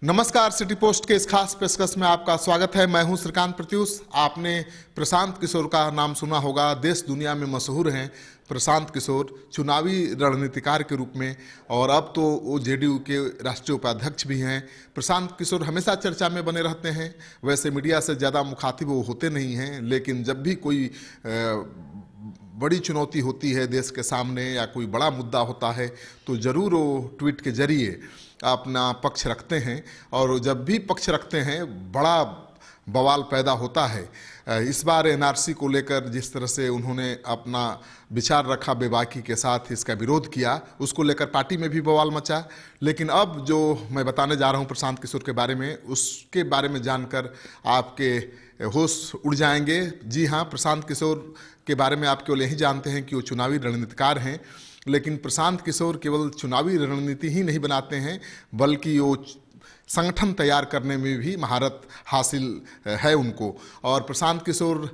नमस्कार, city post के इस खास पेशकश में आपका स्वागत है। मैं हूं श्रीकांत प्रत्युष। आपने प्रशांत किशोर का नाम सुना होगा। देश दुनिया में मशहूर हैं प्रशांत किशोर चुनावी रणनीतिकार के रूप में, और अब तो वो जेडीयू के राष्ट्रीय उपाध्यक्ष भी हैं। प्रशांत किशोर हमेशा चर्चा में बने रहते हैं। वैसे मीडिया से ज़्यादा मुखातिब वो होते नहीं हैं, लेकिन जब भी कोई बड़ी चुनौती होती है देश के सामने या कोई बड़ा मुद्दा होता है तो ज़रूर वो ट्वीट के जरिए अपना पक्ष रखते हैं, और जब भी पक्ष रखते हैं बड़ा बवाल पैदा होता है। इस बार एनआरसी को लेकर जिस तरह से उन्होंने अपना विचार रखा, बेबाकी के साथ इसका विरोध किया, उसको लेकर पार्टी में भी बवाल मचा। लेकिन अब जो मैं बताने जा रहा हूं प्रशांत किशोर के बारे में, उसके बारे में जानकर आपके होश उड़ जाएंगे। जी हाँ, प्रशांत किशोर के बारे में आप केवल यही जानते हैं कि वो चुनावी रणनीतिकार हैं, लेकिन प्रशांत किशोर केवल चुनावी रणनीति ही नहीं बनाते हैं, बल्कि वो संगठन तैयार करने में भी महारत हासिल है उनको। और प्रशांत किशोर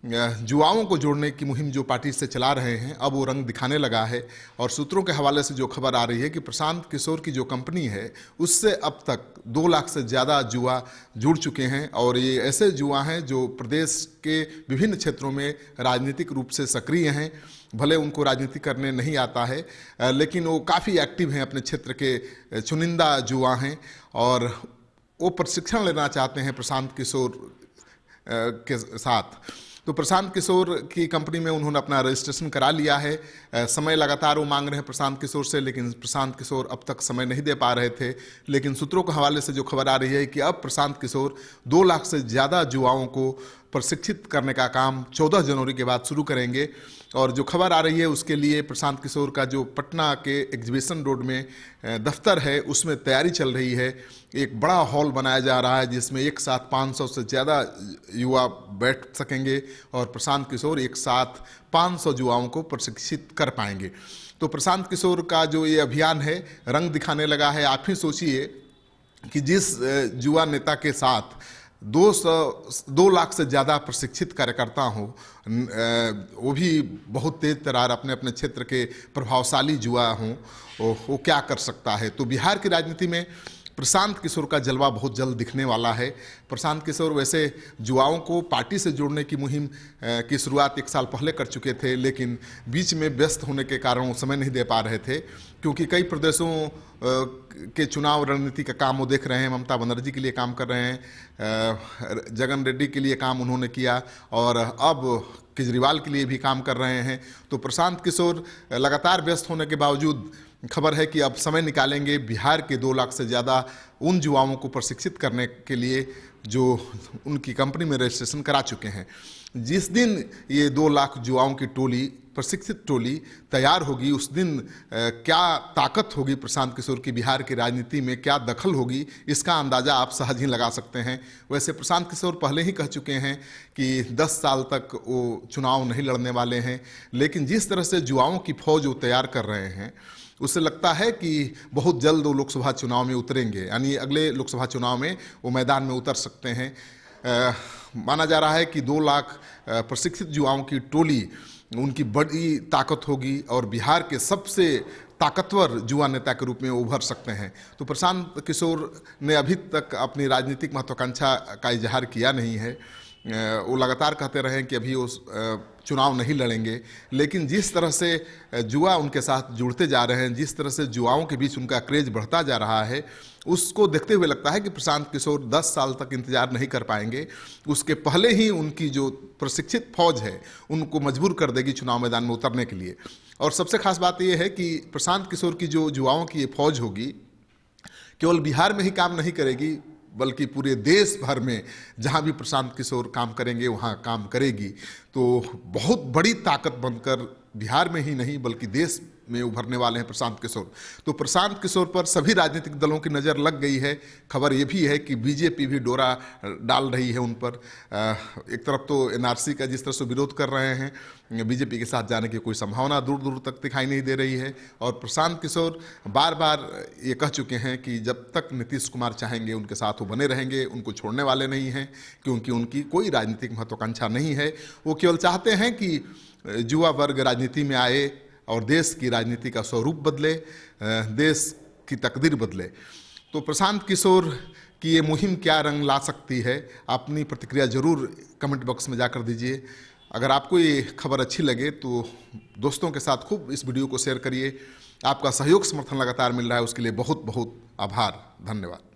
युवाओं को जोड़ने की मुहिम जो पार्टी से चला रहे हैं, अब वो रंग दिखाने लगा है। और सूत्रों के हवाले से जो खबर आ रही है कि प्रशांत किशोर की जो कंपनी है उससे अब तक 2 लाख से ज़्यादा युवा जुड़ चुके हैं, और ये ऐसे युवा हैं जो प्रदेश के विभिन्न क्षेत्रों में राजनीतिक रूप से सक्रिय हैं। भले उनको राजनीति करने नहीं आता है, लेकिन वो काफ़ी एक्टिव हैं, अपने क्षेत्र के चुनिंदा युवा हैं, और वो प्रशिक्षण लेना चाहते हैं प्रशांत किशोर के साथ। तो प्रशांत किशोर की कंपनी में उन्होंने अपना रजिस्ट्रेशन करा लिया है। समय लगातार वो मांग रहे हैं प्रशांत किशोर से, लेकिन प्रशांत किशोर अब तक समय नहीं दे पा रहे थे। लेकिन सूत्रों के हवाले से जो खबर आ रही है कि अब प्रशांत किशोर 2 लाख से ज़्यादा युवाओं को प्रशिक्षित करने का काम 14 जनवरी के बाद शुरू करेंगे। और जो खबर आ रही है उसके लिए प्रशांत किशोर का जो पटना के एग्जीबिशन रोड में दफ्तर है उसमें तैयारी चल रही है। एक बड़ा हॉल बनाया जा रहा है जिसमें एक साथ 500 से ज़्यादा युवा बैठ सकेंगे, और प्रशांत किशोर एक साथ 500 युवाओं को प्रशिक्षित कर पाएंगे। तो प्रशांत किशोर का जो ये अभियान है रंग दिखाने लगा है। आप ही सोचिए कि जिस युवा नेता के साथ 2 लाख से ज़्यादा प्रशिक्षित कार्यकर्ता हों, वो भी बहुत तेज तरार अपने अपने क्षेत्र के प्रभावशाली युवा हों, वो क्या कर सकता है। तो बिहार की राजनीति में प्रशांत किशोर का जलवा बहुत जल्द दिखने वाला है। प्रशांत किशोर वैसे युवाओं को पार्टी से जोड़ने की मुहिम की शुरुआत 1 साल पहले कर चुके थे, लेकिन बीच में व्यस्त होने के कारण वो समय नहीं दे पा रहे थे, क्योंकि कई प्रदेशों के चुनाव रणनीति का काम वो देख रहे हैं। ममता बनर्जी के लिए काम कर रहे हैं, जगन रेड्डी के लिए काम उन्होंने किया, और अब केजरीवाल के लिए भी काम कर रहे हैं। तो प्रशांत किशोर लगातार व्यस्त होने के बावजूद खबर है कि अब समय निकालेंगे बिहार के 2 लाख से ज़्यादा उन युवाओं को प्रशिक्षित करने के लिए जो उनकी कंपनी में रजिस्ट्रेशन करा चुके हैं। जिस दिन ये 2 लाख युवाओं की टोली, प्रशिक्षित टोली तैयार होगी, उस दिन क्या ताकत होगी प्रशांत किशोर की, बिहार की राजनीति में क्या दखल होगी, इसका अंदाज़ा आप सहज ही लगा सकते हैं। वैसे प्रशांत किशोर पहले ही कह चुके हैं कि 10 साल तक वो चुनाव नहीं लड़ने वाले हैं, लेकिन जिस तरह से युवाओं की फौज वो तैयार कर रहे हैं उससे लगता है कि बहुत जल्द वो लोकसभा चुनाव में उतरेंगे, यानी अगले लोकसभा चुनाव में वो मैदान में उतर सकते हैं। माना जा रहा है कि 2 लाख प्रशिक्षित युवाओं की टोली उनकी बड़ी ताकत होगी, और बिहार के सबसे ताकतवर युवा नेता के रूप में उभर सकते हैं। तो प्रशांत किशोर ने अभी तक अपनी राजनीतिक महत्वाकांक्षा का इजहार किया नहीं है। वो लगातार कहते रहे कि अभी वो चुनाव नहीं लड़ेंगे, लेकिन जिस तरह से युवा उनके साथ जुड़ते जा रहे हैं, जिस तरह से युवाओं के बीच उनका क्रेज बढ़ता जा रहा है, उसको देखते हुए लगता है कि प्रशांत किशोर 10 साल तक इंतजार नहीं कर पाएंगे। उसके पहले ही उनकी जो प्रशिक्षित फौज है उनको मजबूर कर देगी चुनाव मैदान में उतरने के लिए। और सबसे खास बात यह है कि प्रशांत किशोर की जो युवाओं की ये फौज होगी, केवल बिहार में ही काम नहीं करेगी, बल्कि पूरे देश भर में जहाँ भी प्रशांत किशोर काम करेंगे वहाँ काम करेगी। तो बहुत बड़ी ताकत बनकर बिहार में ही नहीं बल्कि देश में उभरने वाले हैं प्रशांत किशोर। तो प्रशांत किशोर पर सभी राजनीतिक दलों की नज़र लग गई है। खबर ये भी है कि बीजेपी भी डोरा डाल रही है उन पर। एक तरफ तो एनआरसी का जिस तरह से विरोध कर रहे हैं, बीजेपी के साथ जाने की कोई संभावना दूर दूर तक दिखाई नहीं दे रही है। और प्रशांत किशोर बार बार ये कह चुके हैं कि जब तक नीतीश कुमार चाहेंगे उनके साथ वो बने रहेंगे, उनको छोड़ने वाले नहीं हैं, क्योंकि उनकी कोई राजनीतिक महत्वाकांक्षा नहीं है। वो केवल चाहते हैं कि युवा वर्ग राजनीति में आए और देश की राजनीति का स्वरूप बदले, देश की तकदीर बदले। तो प्रशांत किशोर की ये मुहिम क्या रंग ला सकती है, अपनी प्रतिक्रिया जरूर कमेंट बॉक्स में जाकर दीजिए। अगर आपको ये खबर अच्छी लगे तो दोस्तों के साथ खूब इस वीडियो को शेयर करिए। आपका सहयोग समर्थन लगातार मिल रहा है, उसके लिए बहुत बहुत आभार, धन्यवाद।